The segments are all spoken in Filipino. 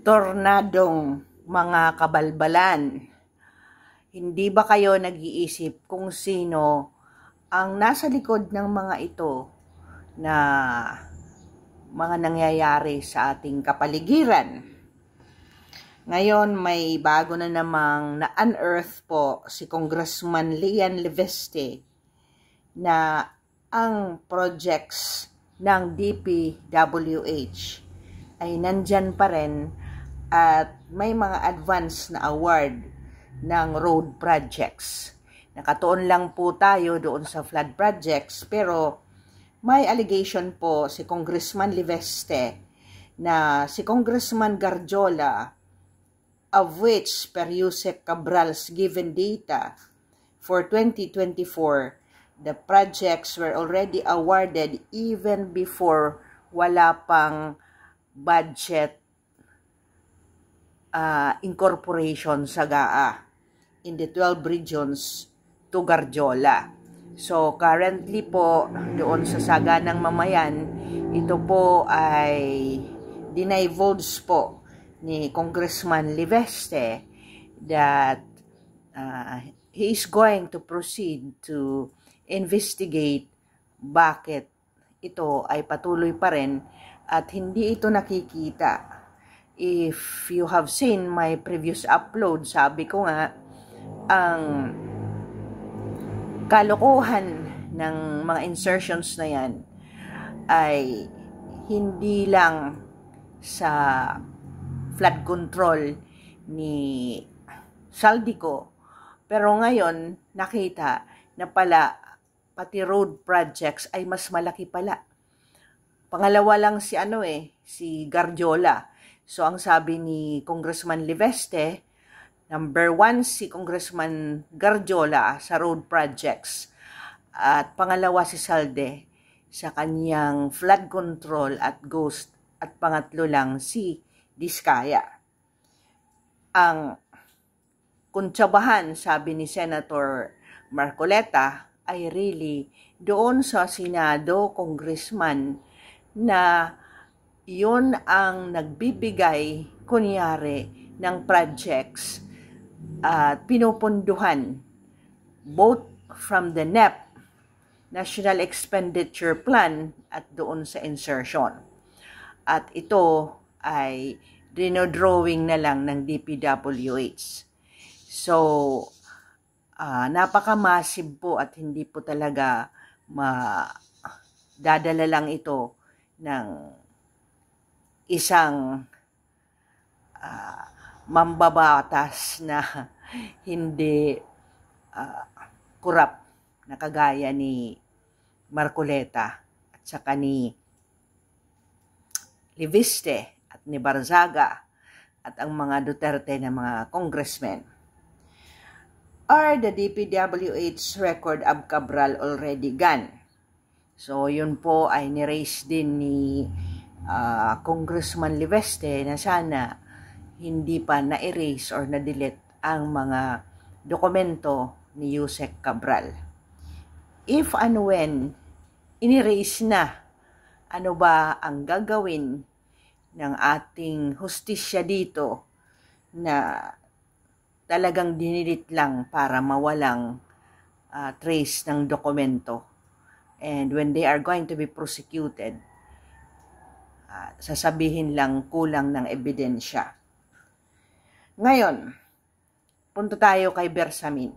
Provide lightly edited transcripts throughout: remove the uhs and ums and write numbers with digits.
Tornadong mga kabalbalan, hindi ba kayo nag-iisip kung sino ang nasa likod ng mga ito na mga nangyayari sa ating kapaligiran? Ngayon may bago na namang na-unearth po si Congressman Lian Leveste na ang projects ng DPWH ay nandyan pa rin at may mga advance na award ng road projects. Nakatuon lang po tayo doon sa flood projects, pero may allegation po si Congressman Leveste na si Congressman Garjola, of which per Yusek Cabral's given data for 2024, the projects were already awarded even before wala pang budget incorporation sa GAA in the 12 regions to Garjola. So currently po doon sa Saganang Mamayan, ito po ay dinivulge po ni Congressman Leveste that he is going to proceed to investigate bakit ito ay patuloy pa rin at hindi ito nakikita. If you have seen my previous upload, sabi ko nga, ang kalokohan ng mga insertions na yan ay hindi lang sa flood control ni Saldico, pero ngayon nakita na pala pati road projects ay mas malaki pala. Pangalawa lang si si Garjola. So ang sabi ni Congressman Leveste, number 1 si Congressman Garjola sa road projects at pangalawa si Salde sa kanyang flood control at ghost at pangatlo lang si Diskaya. Ang kuntsabahan, sabi ni Senator Marcoleta, ay really doon sa Senado Congressman na yun ang nagbibigay kunyari ng projects at pinupunduhan both from the NEP, National Expenditure Plan, at doon sa insertion. At ito ay dinodrawing na lang ng DPWH. So, napaka-massive po at hindi po talaga dadala lang ito ng isang mambabatas na hindi corrupt na kagaya ni Marcoleta at saka ni Leveste at ni Barzaga at ang mga Duterte na mga congressmen. Are the DPWH record of Cabral already gone? So yun po ay ni-raise din ni Congressman Leveste na sana hindi pa na-erase or na-delete ang mga dokumento ni Yusek Cabral. If and when in-erase na, ano ba ang gagawin ng ating hustisya dito na talagang dinilit lang para mawalang trace ng dokumento? And when they are going to be prosecuted, sasabihin lang kulang ng ebidensya. Ngayon, punta tayo kay Bersamin.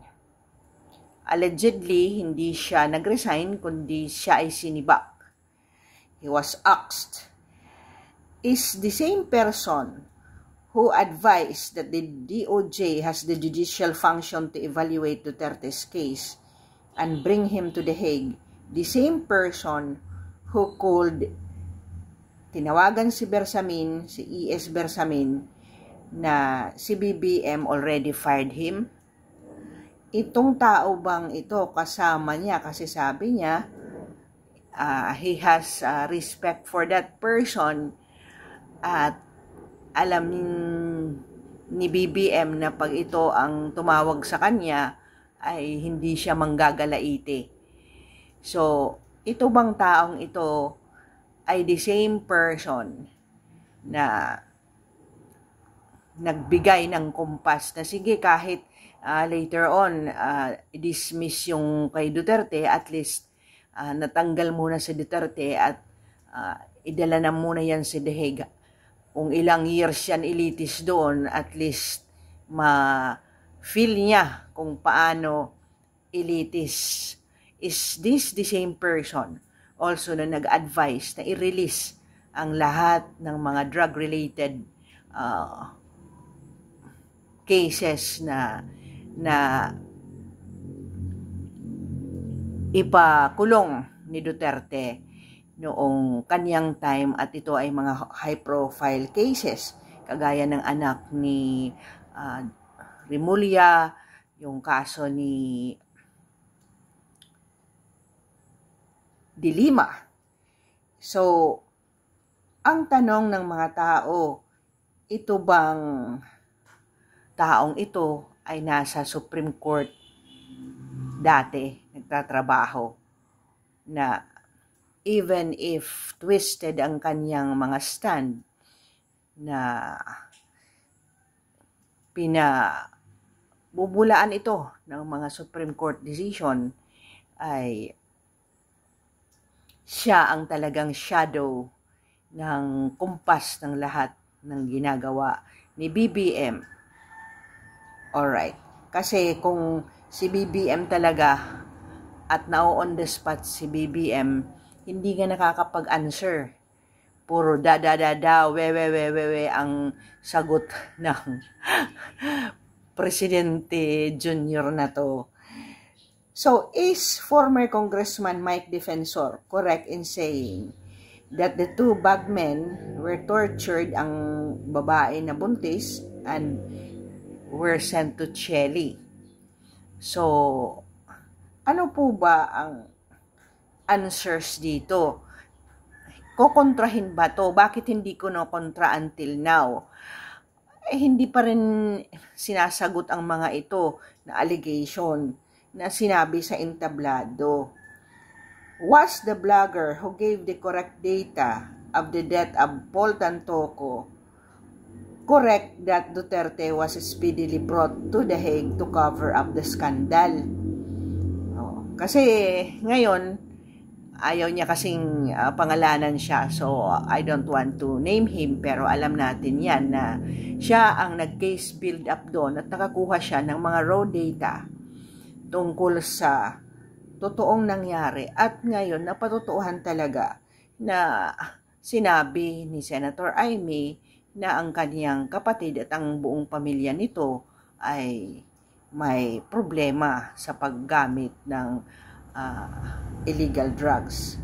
Allegedly, hindi siya nag-resign, kundi siya ay sinibak. He was asked, is the same person who advised that the DOJ has the judicial function to evaluate Duterte's case and bring him to The Hague, the same person who called, tinawagan si Bersamin, si E.S. Bersamin, na si BBM already fired him? Itong tao bang ito kasama niya? Kasi sabi niya, he has respect for that person at alam ni BBM na pag ito ang tumawag sa kanya ay hindi siya manggagalaite. So, ito bang taong ito ay the same person na nagbigay ng kumpas na sige kahit later on dismiss yung kay Duterte, at least natanggal muna si Duterte at idala na muna yan si The Hague. Kung ilang years yan ilitis doon, at least ma-feel niya kung paano ilitis. Is this the same person also na nag-advise na i-release ang lahat ng mga drug-related cases na ipakulong ni Duterte noong kanyang time, at ito ay mga high-profile cases kagaya ng anak ni Rimulya, yung kaso ni De Lima. So, ang tanong ng mga tao, ito bang taong ito ay nasa Supreme Court dati, nagtatrabaho, na even if twisted ang kanyang mga stand, na pinabubulaan ito ng mga Supreme Court decision, ay siya ang talagang shadow ng kumpas ng lahat ng ginagawa ni BBM. Alright. Kasi kung si BBM talaga at na-on the spot si BBM, hindi nga nakakapag-answer. Puro we ang sagot ng Presidente Junior na to. So, is former Congressman Mike Defensor correct in saying that the two bagmen were tortured, ang babae na buntis, and were sent to Chile? So, ano po ba ang answers dito? Kokontrahin ba to? Bakit hindi ko kontra until now? Hindi pa rin sinasagot ang mga ito na allegation na sinabi sa entablado. Was the blogger who gave the correct data of the death of Paul Tantoco correct that Duterte was speedily brought to The Hague to cover up the scandal? Kasi ngayon, ayaw niya kasing pangalanan siya, so I don't want to name him, pero alam natin yan na siya ang nag-case build up doon at nakakuha siya ng mga raw data tungkol sa totoong nangyari. At ngayon, napatutuhan talaga na sinabi ni Senator Amy na ang kaniyang kapatid at ang buong pamilya nito ay may problema sa paggamit ng illegal drugs.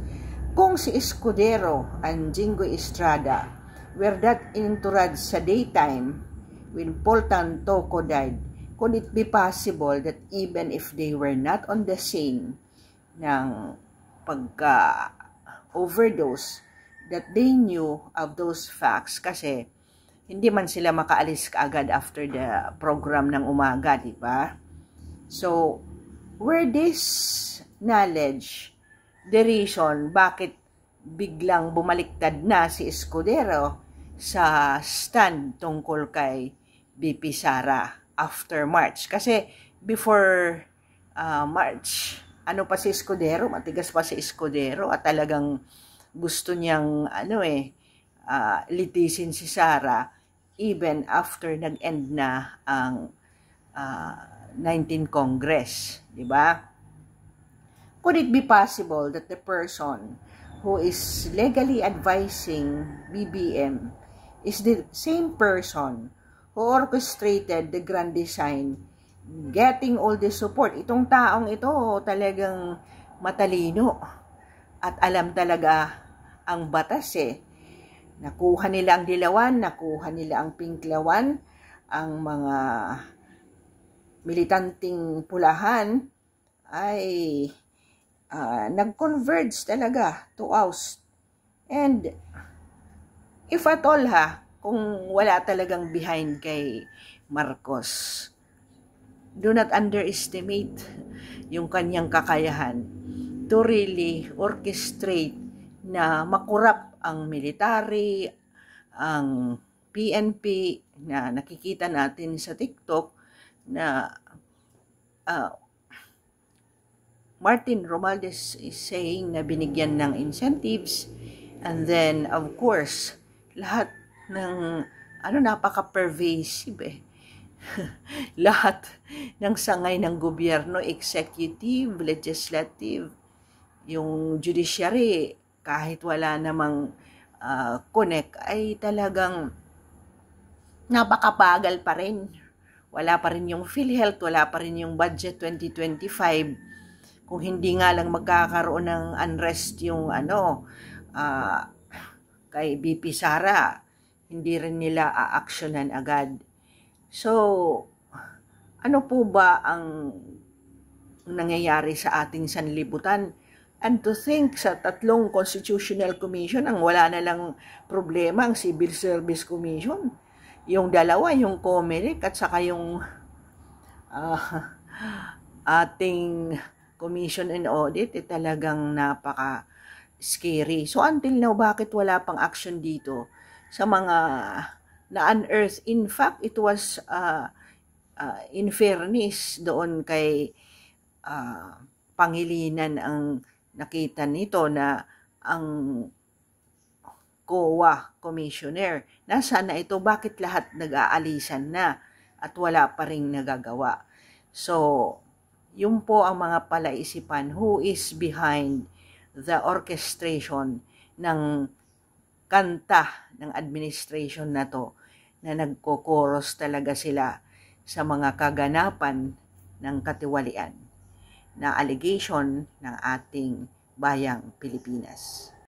Kung si Escudero and Jingoy Estrada were that entourage sa daytime when Paul Tantoco died, could it be possible that even if they were not on the scene ng pagka-overdose, that they knew of those facts? Kasi hindi man sila makaalis kaagad after the program ng umaga, di ba? So, were this knowledge the reason bakit biglang bumaliktad na si Escudero sa stand tungkol kay BP Sara after March? Kasi before March, ano pa si Escudero? Matigas pa si Escudero at talagang gusto niyang litisin si Sara even after nag-end na ang 19th Congress, di ba? Could it be possible that the person who is legally advising BBM is the same person who orchestrated the grand design, getting all the support? Itong taong ito talagang matalino at alam talaga ang batas Nakuha nila ang dilawan, nakuha nila ang pinklawan, ang mga militanting pulahan ay nag-converge talaga to oust. And if at all kung wala talagang behind kay Marcos, do not underestimate yung kanyang kakayahan to really orchestrate na makurap ang military, ang PNP na nakikita natin sa TikTok na Martin Romualdez is saying na binigyan ng incentives, and then of course lahat ng napaka-pervasive lahat ng sangay ng gobyerno, executive, legislative, yung judiciary, kahit wala namang connect, ay talagang napakabagal pa rin. Wala pa rin yung PhilHealth, wala pa rin yung budget 2025. Kung hindi nga lang magkakaroon ng unrest yung kay BP Sara, hindi rin nila aaksyonan agad. So, ano po ba ang nangyayari sa ating sanlibutan? And to think sa 3 Constitutional Commission, ang wala na lang problema ang Civil Service Commission. Yung 2, yung COMELEC at saka yung ating Commission and Audit, talagang napaka-scary. So until now, bakit wala pang action dito sa mga na-unearth? In fact, it was in fairness doon kay Pangilinan ang nakita nito na ang COA Commissioner, nasaan na ito? Bakit lahat nag-aalisan na at wala pa rin nagagawa? So, yun po ang mga palaisipan, who is behind the orchestration ng kanta ng administration na to, na nagkokoros talaga sila sa mga kaganapan ng katiwalian na allegation ng ating bayang Pilipinas.